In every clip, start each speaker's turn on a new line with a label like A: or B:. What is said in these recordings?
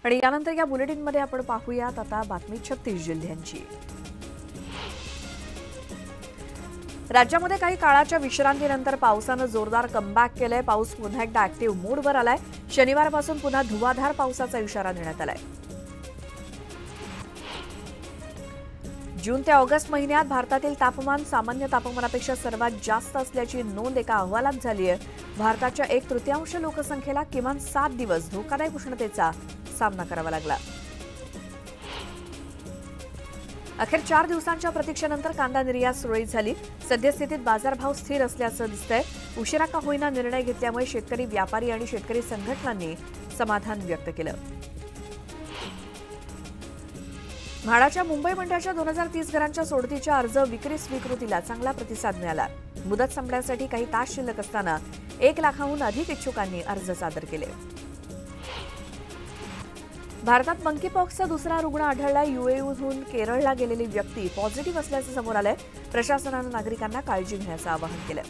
A: आणि यानंतर या बुलेटिनमध्ये आपण पाहूयात आता बातमी 36 जिल्ह्यांची। राज्यामध्ये काही काळाच्या विश्रांतीनंतर पावसानं जोरदार कमबॅक केलंय। पाऊस पुन्हा एकदा ऍक्टिव्ह मोडवर आलाय। शनिवारपासून पुन्हा धुवाधार पावसाचा इशारा देण्यात आलाय। जून ते ऑगस्ट महिन्यात भारतातील तापमान सामान्य तापमानापेक्षा सर्वात जास्त असल्याची नोंद एका अहवालात झाली आहे। भारताच्या 1/3 लोकसंख्येला किमान 7 दिवस धोकादायक उष्णतेचा सामना करावा लागला। अखेर 4 दिवसांच्या प्रतीक्षेनंतर कांदा निर्यात सुरळीत झाली। सद्यस्थितीत बाजारभाव स्थिर असल्याचं दिसतंय। उशिरा का होईना निर्णय घेतल्यामुळे शेतकरी व्यापारी आणि शेतकरी संघटनांनी समाधान व्यक्त केलं। म्हाडाच्या मुंबई मंडळाच्या 2030 घरांच्या सोडतीच्या अर्ज विक्री स्वीकृतीला चांगला प्रतिसाद मिळाला। मुदत संपण्यासाठी काही तास शिल्लक असताना 1 लाखाहून अधिक इच्छुकांनी अर्ज सादर केले। भारतात मंकीपॉक्सचा दुसरा रुग्ण आढळला। यूएईहून केरळला गेलेली व्यक्ती पॉझिटिव्ह असल्याचं समोर आलंय। प्रशासनानं नागरिकांना काळजी घेण्याचं आवाहन केलं।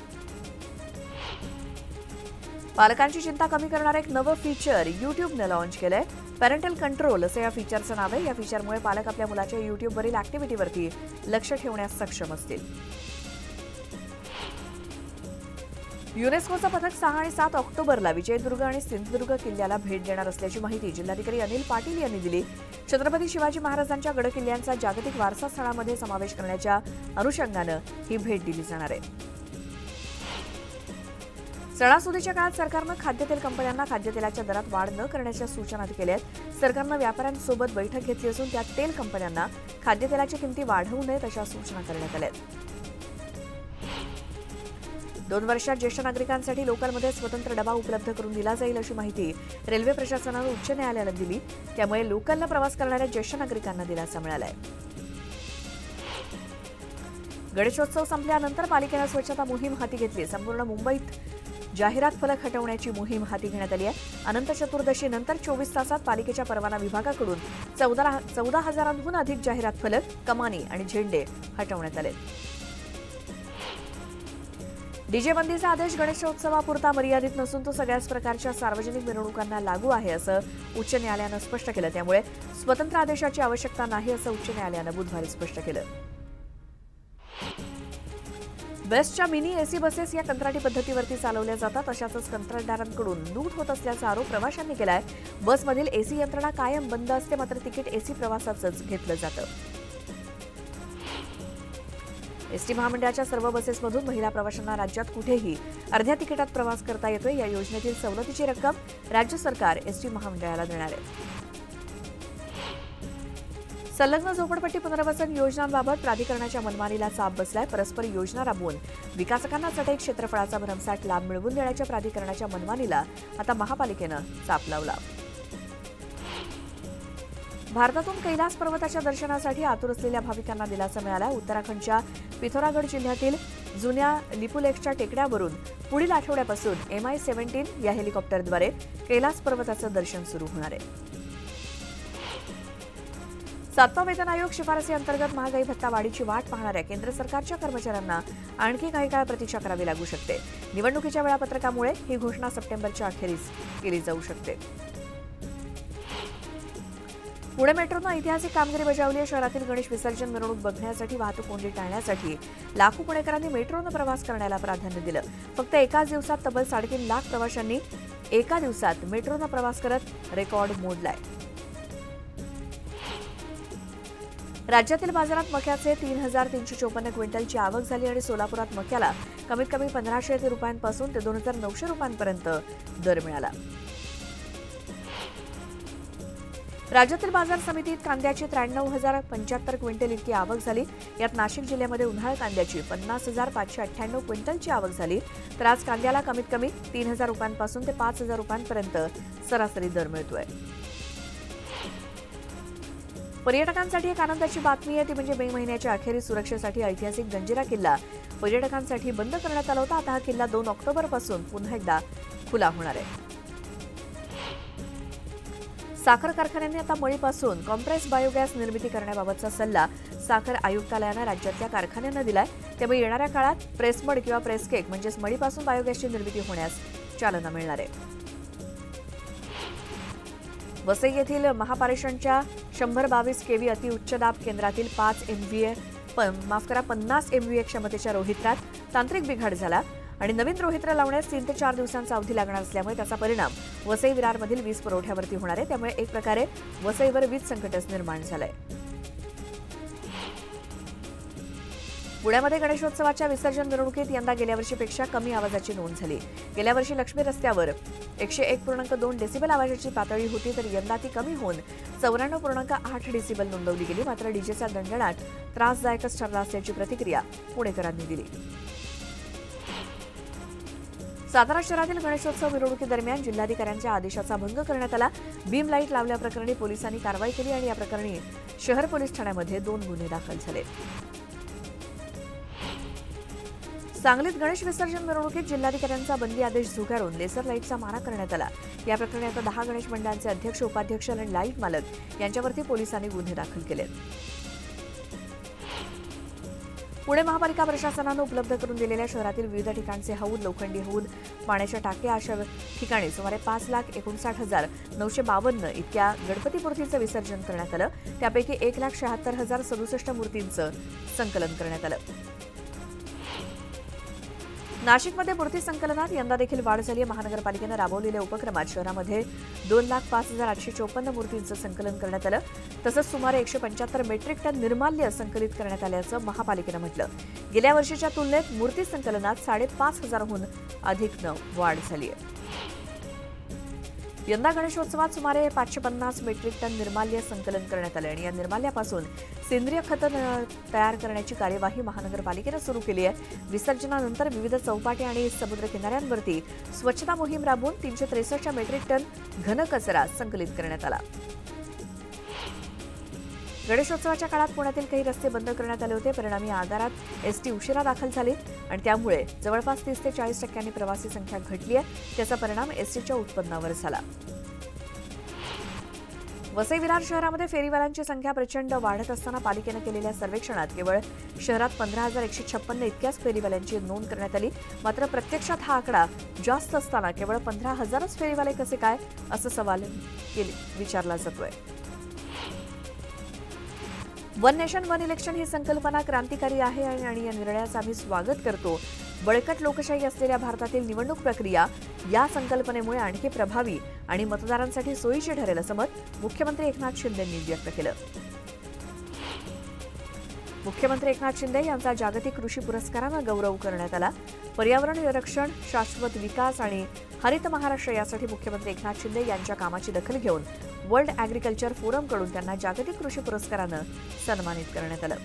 A: पालकांची चिंता कमी करणारं एक नवं फीचर यूट्यूबनं लॉन्च केलंय। पॅरेंटल कंट्रोल असं या फीचरचं नाव आहे। या फीचरमुळे पालक आपल्या मुलाच्या यूट्यूबवरील ऍक्टिव्हिटीवरती लक्ष ठेवण्यास सक्षम असतील। युनेस्कोचं पथक 6 आणि 7 ऑक्टोबरला विजयदुर्ग आणि सिंधुदुर्ग किल्ल्याला भेट देणार असल्याची माहिती जिल्हाधिकारी अनिल पाटील यांनी दिली। छत्रपती शिवाजी महाराजांच्या गडकिल्ल्यांचा जागतिक वारसा स्थळामध्ये समावेश करण्याच्या अनुषंगानं ही भेट दिली जाणार आहे। सणासुदीच्या काळात सरकारनं खाद्यतेल कंपन्यांना खाद्यतेलाच्या दरात वाढ न करण्याच्या सूचना केल्या आहेत। सरकारनं व्यापाऱ्यांसोबत बैठक घेतली असून त्यात तेल कंपन्यांना खाद्यतेलाच्या किमती वाढवू नयेत अशा सूचना करण्यात आल्या आहेत। 2 वर्षात ज्येष्ठ नागरिकांसाठी लोकलमध्ये स्वतंत्र डबा उपलब्ध करून दिला जाईल अशी माहिती रेल्वे प्रशासनानं उच्च न्यायालयाला दिली। त्यामुळे लोकलला प्रवास करणाऱ्या ज्येष्ठ नागरिकांना दिलासा मिळालाय। गणेशोत्सव संपल्यानंतर पालिकेनं स्वच्छता मोहीम हाती घेतली। संपूर्ण मुंबईत जाहिरात फलक हटवण्याची मोहीम हाती घेण्यात आली आहे। अनंत चतुर्दशीनंतर 24 तासात पालिकेच्या परवाना विभागाकडून 14,000हून अधिक जाहिरात फलक, कमानी आणि झेंडे हटवण्यात आले। डीजे बंदीचा आदेश गणेशोत्सवापुरता मर्यादित नसून तो सगळ्याच प्रकारच्या सार्वजनिक मिरवणुकांना लागू आहे असं उच्च न्यायालयानं स्पष्ट केलं। त्यामुळे स्वतंत्र आदेशाची आवश्यकता नाही असं उच्च न्यायालयानं बुधवारी स्पष्ट केलं। बेस्टच्या मिनी एसी बसेस या कंत्राटी पद्धतीवरती चालवल्या जातात। अशातच कंत्राटदारांकडून लूट होत असल्याचा आरोप प्रवाशांनी केलाय। बसमधील एसी यंत्रणा कायम बंद असते, मात्र तिकीट एसी प्रवासाचंच घेतलं जातं। एसटी महामंडळाच्या सर्व बसेसमधून महिला प्रवाशांना राज्यात कुठेही अर्ध्या तिकिटात प्रवास करता येतोय। या योजनेतील सवलतीची रक्कम राज्य सरकार एसटी महामंडळाला देणार आहे। संलग्न झोपडपट्टी पुनर्वसन योजनांबाबत प्राधिकरणाच्या मनमानीला चाप बसलाय। परस्पर योजना राबवून विकासकांना चटई क्षेत्रफळाचा भरमसाठ लाभ मिळवून देण्याच्या प्राधिकरणाच्या मनमानीला आता महापालिकेनं चाप लावला। भारतातून कैलास पर्वताच्या दर्शनासाठी आतुर असलेल्या भाविकांना दिलासा मिळाला। उत्तराखंडच्या पिथोरागड जिल्ह्यातील जुन्या लिपुलेखच्या टेकड्यावरून पुढील आठवड्यापासून MI-17 या हेलिकॉप्टरद्वारे कैलास पर्वताचं दर्शन सुरू होणार आहे। 7वा वेतन आयोग शिफारसीअंतर्गत महागाई भत्ता वाढीची वाट पाहणाऱ्या केंद्र सरकारच्या कर्मचाऱ्यांना आणखी काही काळ प्रतीक्षा करावी लागू शकते। निवडणुकीच्या वेळापत्रकामुळे ही घोषणा सप्टेंबरच्या अखेरीस केली जाऊ शकते। पुणे मेट्रोनं ऐतिहासिक कामगिरी बजावली आहे। शहरातील गणेश विसर्जन मिरवणूक बघण्यासाठी वाहतूक कोंडी टाळण्यासाठी लाखो पुणेकरांनी मेट्रोनं प्रवास करण्याला प्राधान्य दिलं। फक्त एकाच दिवसात तब्बल 3.5 लाख प्रवाशांनी एका दिवसात मेट्रोनं प्रवास करत रेकॉर्ड मोडलाय। राज्यातील बाजारात मक्याचे 3,354 क्विंटलची आवक झाली आणि सोलापुरात मक्याला कमीत कमी 1,500 रुपयांपासून ते 2,900 रुपयांपर्यंत दर मिळाला। राज्यातील बाजार समितीत कांद्याची 93,075 क्विंटल इतकी आवक झाली। यात नाशिक जिल्ह्यामध्ये उन्हाळ कांद्याची 50,598 क्विंटलची आवक झाली। तर आज कांद्याला कमीत कमी 3,000 रुपयांपासून ते 5,000 रुपयांपर्यंत सरासरी दर मिळतोय। पर्यटकांसाठी एक आनंदाची बातमी आहे, ती म्हणजे मे महिन्याच्या अखेरीस सुरक्षेसाठी ऐतिहासिक जंजिरा किल्ला पर्यटकांसाठी बंद करण्यात आला होता। आता हा किल्ला 2 ऑक्टोबरपासून पुन्हा एकदा खुला होणार आहे। साखर कारखान्यांनी आता मळीपासून कॉम्प्रेस बायोगॅस निर्मिती करण्याबाबतचा सल्ला साखर आयुक्तालयानं राज्यातल्या कारखान्यांना दिलाय। त्यामुळे येणाऱ्या काळात प्रेसमड किंवा प्रेसकेक म्हणजेच मळीपासून बायोगॅसची निर्मिती होण्यास चालना मिळणार आहे। वसई येथील महापारेषणच्या 122 केव्ही अतिउच्च दाब केंद्रातील 50 MVA क्षमतेच्या रोहित्रात तांत्रिक बिघाड झाला आणि नवीन रोहित्र लावण्यास 3 ते 4 दिवसांचा अवधी लागणार असल्यामुळे त्याचा परिणाम वसई विरारमधील वीज पुरवठ्यावरती होणार आहे. त्यामुळे एक प्रकारे वसईवर वीज संकटच निर्माण झालंय. पुण्यामध्ये गणेशोत्सवाच्या विसर्जन मिरवणुकीत यंदा गेल्या वर्षीपेक्षा कमी आवाजाची नोंद झाली. गेल्या वर्षी लक्ष्मी रस्त्यावर 101.2 डेसिबल आवाजाची पातळी होती, तर यंदा ती कमी होऊन 94.8 डेसिबल नोंदवली गेली. मात्र डीजेचा दणदणाट त्रासदायकच ठरला असल्याची प्रतिक्रिया पुणेकरांनी दिली. सातारा शहरातील गणेशोत्सव मिरवणुकीदरम्यान जिल्हाधिकाऱ्यांच्या आदेशाचा भंग करण्यात आला. बीम लाईट लावल्याप्रकरणी पोलिसांनी कारवाई केली आणि या प्रकरणी शहर पोलीस ठाण्यामध्ये 2 गुन्हे दाखल झाले. सांगलीत गणेश विसर्जन मिरवणुकीत जिल्हाधिकाऱ्यांचा बंदी आदेश झुगारून लेसर लाईटचा मारा करण्यात आला. या प्रकरणी आता 10 गणेश मंडळांचे अध्यक्ष, उपाध्यक्ष आणि लाईट मालक यांच्यावरती पोलिसांनी गुन्हे दाखल केले. पुणे महापालिका प्रशासनानं उपलब्ध करून दिलेल्या शहरातील विविध ठिकाणचे हौद, लोखंडी हौद, पाण्याच्या टाक्या अशा ठिकाणी सुमारे 5,59,952 इतक्या गणपती मूर्तींचं विसर्जन करण्यात आलं. त्यापैकी 1,76,067 मूर्तींचं संकलन करण्यात आलं. नाशिकमध्ये मूर्ती संकलनात यंदा देखील वाढ झाली आहे. महानगरपालिकेनं राबवलेल्या उपक्रमात शहरामध्ये 2,05,854 मूर्तींचं संकलन करण्यात आलं. तसंच सुमारे 175 मेट्रिक टन निर्माल्य संकलित करण्यात आल्याचं महापालिकेनं म्हटलं. गेल्या वर्षीच्या तुलनेत मूर्ती संकलनात 5,500हून अधिक वाढ झाली आहे. यंदा गणेशोत्सवात सुमारे 550 मेट्रिक टन निर्माल्य संकलन करण्यात आले आणि या निर्माल्यापासून सेंद्रिय खतं तयार करण्याची कार्यवाही महानगरपालिकेनं सुरू केली आहे. विसर्जनानंतर विविध चौपाटी आणि समुद्र किनाऱ्यांवरती स्वच्छता मोहीम राबवून 363 मेट्रिक टन घनकचरा संकलित करण्यात आला. गणेशोत्सवाच्या काळात पुण्यातील काही रस्ते बंद करण्यात आले होते. परिणामी आगारात एसटी उशिरा दाखल झाली आणि त्यामुळे जवळपास 30 ते 40% प्रवासी संख्या घटली आहे. त्याचा परिणाम एसटीच्या उत्पन्नावर झाला. वसई विरार शहरामध्ये फेरीवाल्यांची संख्या प्रचंड वाढत असताना पालिकेनं केलेल्या सर्वेक्षणात केवळ शहरात 15,156 इतक्याच फेरीवाल्यांची नोंद करण्यात आली. मात्र प्रत्यक्षात हा आकडा जास्त असताना केवळ 15,000च फेरीवाले कसे काय, असा सवाल विचारला जातोय. वन नेशन वन इलेक्शन ही संकल्पना क्रांतिकारी आहे आणि या निर्णयाचं आम्ही स्वागत करतो. बळकट लोकशाही असलेल्या भारतातील निवडणूक प्रक्रिया या संकल्पनेमुळे आणखी प्रभावी आणि मतदारांसाठी सोयीची ठरेल असं मत मुख्यमंत्री एकनाथ शिंदे यांनी व्यक्त केलं. मुख्यमंत्री एकनाथ शिंदे यांचा जागतिक कृषी पुरस्कारानं गौरव करण्यात आला. पर्यावरण रक्षण, शाश्वत विकास आणि हरित महाराष्ट्र यासाठी मुख्यमंत्री एकनाथ शिंदे यांच्या कामाची दखल घेऊन वर्ल्ड ॲग्रिकल्चर फोरमकडून त्यांना जागतिक कृषी पुरस्कारानं सन्मानित करण्यात आलं.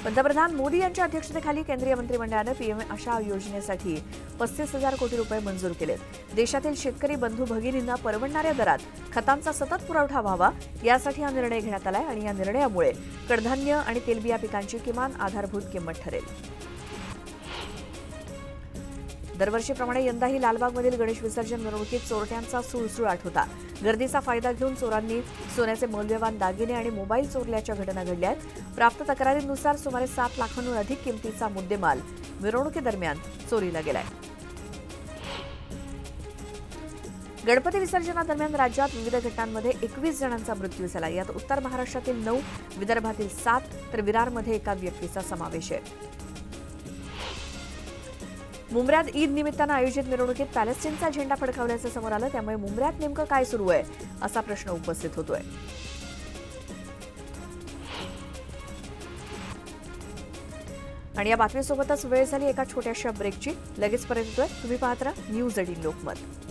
A: पंतप्रधान मोदी यांच्या अध्यक्षतेखाली केंद्रीय मंत्रिमंडळानं पीएम आशा योजनेसाठी 35,000 कोटी रुपये मंजूर केलेत. देशातील शेतकरी बंधू भगिनींना परवडणाऱ्या दरात खतांचा सतत पुरवठा व्हावा यासाठी हा निर्णय घेण्यात आलाय आणि या निर्णयामुळे कडधान्य आणि तेलबिया पिकांची किमान आधारभूत किंमत ठरेल. दरवर्षीप्रमाणे यंदाही लालबागमधील गणेश विसर्जन मिरवणुकीत चोरट्यांचा सुळसुळाट होता. गर्दीचा फायदा घेऊन चोरांनी सोन्याचे मौल्यवान दागिने आणि मोबाईल चोरल्याच्या घटना घडल्या आहेत. प्राप्त तक्रारीनुसार सुमारे 7 लाखांहून अधिक किमतीचा मुद्देमाल मिरवणुकीदरम्यान चोरीला गेलाय. गणपती विसर्जनादरम्यान राज्यात विविध घटनांमध्ये 21 जणांचा मृत्यू झाला. यात उत्तर महाराष्ट्रातील 9, विदर्भातील 7 तर विरारमध्ये एका व्यक्तीचा समावेश आहे. मुंब्र्यात ईद निमित्तानं आयोजित मिरवणुकीत पॅलेस्टाईनचा झेंडा फडकावल्याचं समोर आलं. त्यामुळे मुंब्र्यात नेमकं काय सुरू आहे असा प्रश्न उपस्थित होतोय. आणि या बातमीसोबतच वेळ झाली एका छोट्याशा ब्रेकची. लगेच परत येतोय. तुम्ही पाहत राहा न्यूज 18 लोकमत.